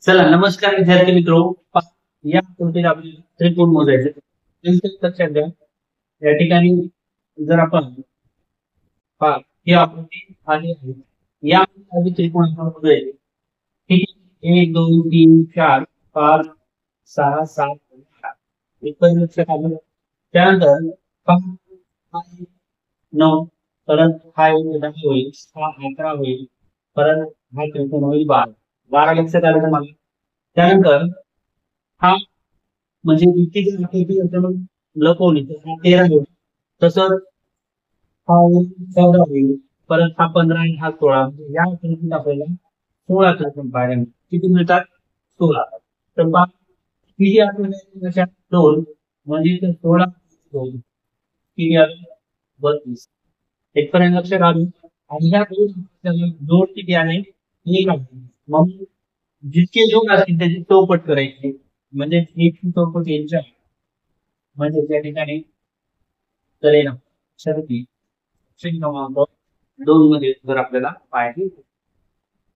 चला नमस्कार विद्यार्थी मित्रो. या आकृतीत आपल्याला त्रिकोण मोजायचे. लक्षात घ्या, या ठिकाणी जर आपण ही आकृती आली आहे, या आधी त्रिकोण आपण मोजायचे. ठीक आहे, 1 2 3 4 5 6 7 8 इथपर्यंत लक्षात आलं. त्यानंतर 9 परत हा 10 होईल, हा 11 होईल, परत हा त्रिकोण होईल 12 लक्षात आलं तुम्हाला. त्यानंतर हा म्हणजे इतकी आकृती आपण लपवली तर हा 13 होईल, तसंच हा 14 होईल, परत हा 15 आणि हा 16. म्हणजे या आकृतीत आपल्याला 16 त्रिकोण पाहायला मिळतात. किती मिळतात? 16. तर पहा, ही जी आकृती आहे 2 म्हणजे 16 किती आलं? 32. इथपर्यंत लक्षात आलं. आणि ह्या दोन जोड किती आहे? 1 आहे. मग जितके जोड असतील त्याची चौपट करायची, म्हणजे 1 ची चौपट यांच्या म्हणजे त्या ठिकाणी तर शक्ती क्रमांक 2 मध्ये जर आपल्याला पाहायची